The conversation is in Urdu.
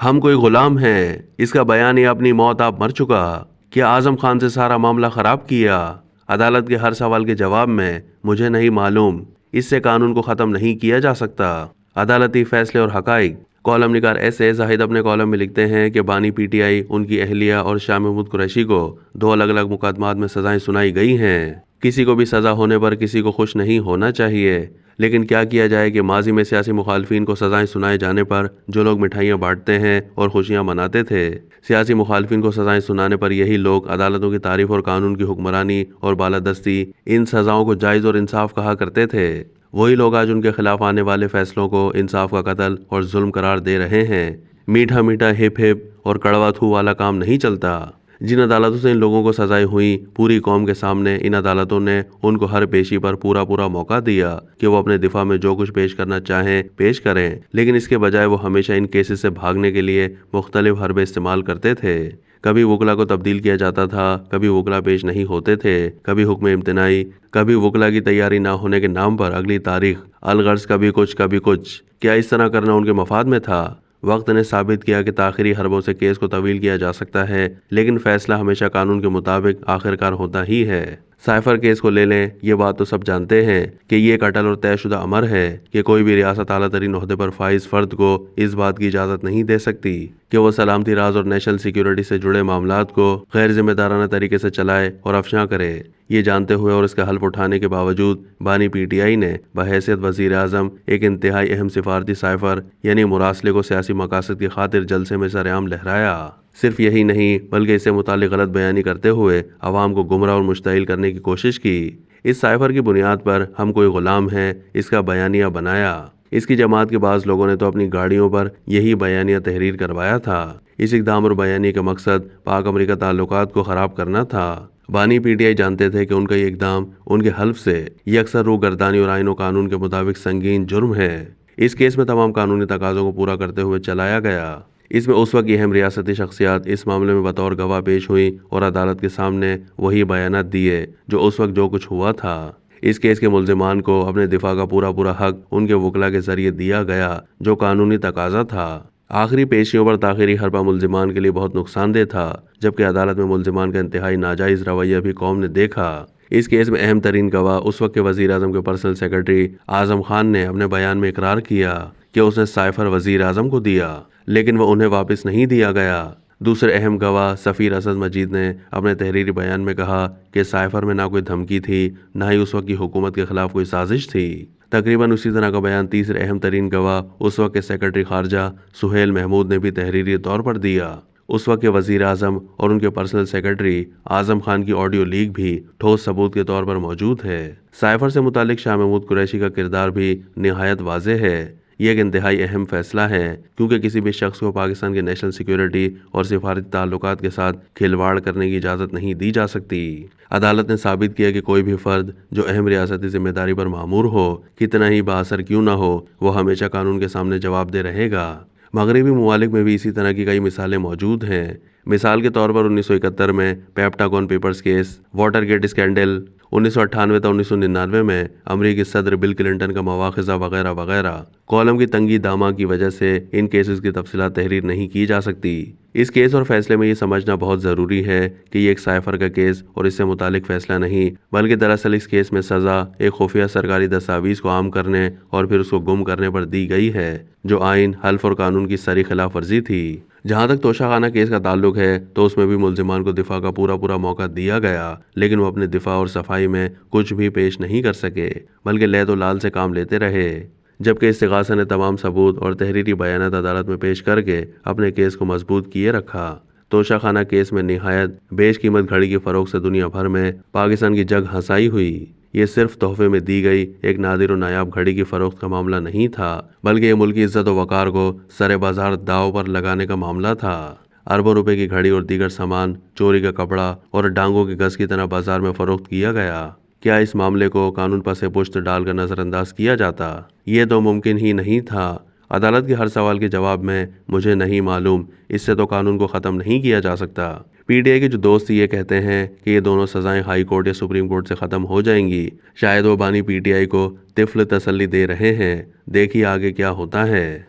ہم کوئی غلام ہیں، اس کا بیان یہ اپنی موت آپ مر چکا، کیا اعظم خان سے سارا معاملہ خراب کیا؟ عدالت کے ہر سوال کے جواب میں مجھے نہیں معلوم، اس سے قانون کو ختم نہیں کیا جا سکتا۔ عدالتی فیصلے اور حقائق۔ کالم نگار ایس اے زاہد اپنے کالم میں لکھتے ہیں کہ بانی پی ٹی آئی، ان کی اہلیہ اور شاہ محمود قریشی کو 2 الگ الگ مقدمات میں سزائیں سنائی گئی ہیں۔ کسی کو بھی سزا ہونے پر کسی کو خوش نہیں ہونا چاہیے، لیکن کیا کیا جائے کہ ماضی میں سیاسی مخالفین کو سزائیں سنائے جانے پر جو لوگ مٹھائیاں بانٹتے ہیں اور خوشیاں مناتے تھے، سیاسی مخالفین کو سزائیں سنانے پر یہی لوگ عدالتوں کی تعریف اور قانون کی حکمرانی اور بالادستی، ان سزاؤں کو جائز اور انصاف کہا کرتے تھے۔ وہی لوگ آج ان کے خلاف آنے والے فیصلوں کو انصاف کا قتل اور ظلم قرار دے رہے ہیں۔ میٹھا میٹھا ہپ ہپ اور کڑوا تھو والا کام نہیں چلتا۔ جن عدالتوں سے ان لوگوں کو سزائیں ہوئیں، پوری قوم کے سامنے ان عدالتوں نے ان کو ہر پیشی پر پورا موقع دیا کہ وہ اپنے دفاع میں جو کچھ پیش کرنا چاہیں پیش کریں، لیکن اس کے بجائے وہ ہمیشہ ان کیسز سے بھاگنے کے لیے مختلف حربے استعمال کرتے تھے۔ کبھی وکلا کو تبدیل کیا جاتا تھا، کبھی وکلا پیش نہیں ہوتے تھے، کبھی حکم امتناعی، کبھی وکلا کی تیاری نہ ہونے کے نام پر اگلی تاریخ، الغرض کبھی کچھ۔ کیا اس طرح کرنا ان کے مفاد میں تھا؟ وقت نے ثابت کیا کہ تاخیری حربوں سے کیس کو طویل کیا جا سکتا ہے، لیکن فیصلہ ہمیشہ قانون کے مطابق آخرکار ہوتا ہی ہے۔ سائفر کیس کو لے لیں، یہ بات تو سب جانتے ہیں کہ یہ ایک اٹل اور طے شدہ امر ہے کہ کوئی بھی ریاست اعلیٰ ترین عہدے پر فائز فرد کو اس بات کی اجازت نہیں دے سکتی کہ وہ سلامتی راز اور نیشنل سیکیورٹی سے جڑے معاملات کو غیر ذمہ دارانہ طریقے سے چلائے اور افشاں کرے۔ یہ جانتے ہوئے اور اس کا حلف اٹھانے کے باوجود بانی پی ٹی آئی نے بحیثیت وزیر اعظم ایک انتہائی اہم سفارتی سائفر یعنی مراسلے کو سیاسی مقاصد کی خاطر جلسے میں سرعام لہرایا۔ صرف یہی نہیں بلکہ اس سے متعلق غلط بیانی کرتے ہوئے عوام کو گمراہ اور مشتعل کرنے کی کوشش کی۔ اس سائفر کی بنیاد پر ہم کوئی غلام ہیں، اس کا بیانیہ بنایا۔ اس کی جماعت کے بعض لوگوں نے تو اپنی گاڑیوں پر یہی بیانیہ تحریر کروایا تھا۔ اس اقدام اور بیانیے کا مقصد پاک امریکہ تعلقات کو خراب کرنا تھا۔ بانی پی ٹی آئی جانتے تھے کہ ان کا یہ اقدام ان کے حلف سے یکسر روح گردانی اور آئین و قانون کے مطابق سنگین جرم ہے۔ اس کیس میں تمام قانونی تقاضوں کو پورا کرتے ہوئے چلایا گیا۔ اس میں اس وقت کی اہم ریاستی شخصیات اس معاملے میں بطور گواہ پیش ہوئیں اور عدالت کے سامنے وہی بیانات دیے جو اس وقت جو کچھ ہوا تھا۔ اس کیس کے ملزمان کو اپنے دفاع کا پورا حق ان کے وکلا کے ذریعے دیا گیا جو قانونی تقاضا تھا۔ آخری پیشیوں پر تاخیری حربہ ملزمان کے لیے بہت نقصان دہ تھا، جبکہ عدالت میں ملزمان کا انتہائی ناجائز رویہ بھی قوم نے دیکھا۔ اس کیس میں اہم ترین گواہ اس وقت کے وزیر اعظم کے پرسنل سیکرٹری اعظم خان نے اپنے بیان میں اقرار کیا کہ اس نے سائفر وزیر اعظم کو دیا، لیکن وہ انہیں واپس نہیں دیا گیا۔ دوسرے اہم گواہ سفیر اسد مجید نے اپنے تحریری بیان میں کہا کہ سائفر میں نہ کوئی دھمکی تھی، نہ ہی اس وقت کی حکومت کے خلاف کوئی سازش تھی۔ تقریباً اسی طرح کا بیان تیسرے اہم ترین گواہ اس وقت کے سیکرٹری خارجہ سہیل محمود نے بھی تحریری طور پر دیا۔ اس وقت کے وزیر اعظم اور ان کے پرسنل سیکرٹری اعظم خان کی آڈیو لیک بھی ٹھوس ثبوت کے طور پر موجود ہے۔ سائفر سے متعلق شاہ محمود قریشی کا کردار بھی نہایت واضح ہے۔ یہ ایک انتہائی اہم فیصلہ ہے کیونکہ کسی بھی شخص کو پاکستان کے نیشنل سیکیورٹی اور سفارتی تعلقات کے ساتھ کھلواڑ کرنے کی اجازت نہیں دی جا سکتی۔ عدالت نے ثابت کیا کہ کوئی بھی فرد جو اہم ریاستی ذمہ داری پر مامور ہو، کتنا ہی بااثر کیوں نہ ہو، وہ ہمیشہ قانون کے سامنے جواب دہ رہے گگا۔ مغربی ممالک میں بھی اسی طرح کی کئی مثالیں موجود ہیں۔ مثال کے طور پر 1971 میں Pentagon papers case, Watergate scandal, 1998 تا 1999 میں امریکی صدر بل کلنٹن کا مواخذہ وغیرہ وغیرہ۔ کالم کی تنگی دامہ کی وجہ سے ان کیسز کی تفصیلات تحریر نہیں کی جا سکتی۔ اس کیس اور فیصلے میں یہ سمجھنا بہت ضروری ہے کہ یہ ایک سائفر کا کیس اور اس سے متعلق فیصلہ نہیں، بلکہ دراصل اس کیس میں سزا ایک خفیہ سرکاری دستاویز کو عام کرنے اور پھر اس کو گم کرنے پر دی گئی ہے، جو آئین، حلف اور قانون کی ساری خلاف ورزی تھی۔ جہاں تک توشہ خانہ کیس کا تعلق ہے تو اس میں بھی ملزمان کو دفاع کا پورا موقع دیا گیا، لیکن وہ اپنے دفاع اور صفائی میں کچھ بھی پیش نہیں کر سکے، بلکہ لید و لال سے کام لیتے رہے۔ جبکہ استغاثہ نے تمام ثبوت اور تحریری بیانات عدالت میں پیش کر کے اپنے کیس کو مضبوط کیے رکھا۔ توشہ خانہ کیس میں نہایت بیش قیمت گھڑی کی فروخت سے دنیا بھر میں پاکستان کی جگ ہنسائی ہوئی۔ یہ صرف تحفے میں دی گئی ایک نادر و نایاب گھڑی کی فروخت کا معاملہ نہیں تھا، بلکہ یہ ملکی عزت و وقار کو سر بازار داؤ پر لگانے کا معاملہ تھا۔ اربوں روپے کی گھڑی اور دیگر سامان چوری کا کپڑا اور ڈانگوں کی گز کی طرح بازار میں فروخت کیا گیا۔ کیا اس معاملے کو قانون پس پشت ڈال کر نظر انداز کیا جاتا؟ یہ تو ممکن ہی نہیں تھا۔ عدالت کے ہر سوال کے جواب میں مجھے نہیں معلوم، اس سے تو قانون کو ختم نہیں کیا جا سکتا۔ پی ٹی آئی کے جو دوست یہ کہتے ہیں کہ یہ دونوں سزائیں ہائی کورٹ یا سپریم کورٹ سے ختم ہو جائیں گی، شاید وہ بانی پی ٹی آئی کو طفل تسلی دے رہے ہیں۔ دیکھیے آگے کیا ہوتا ہے۔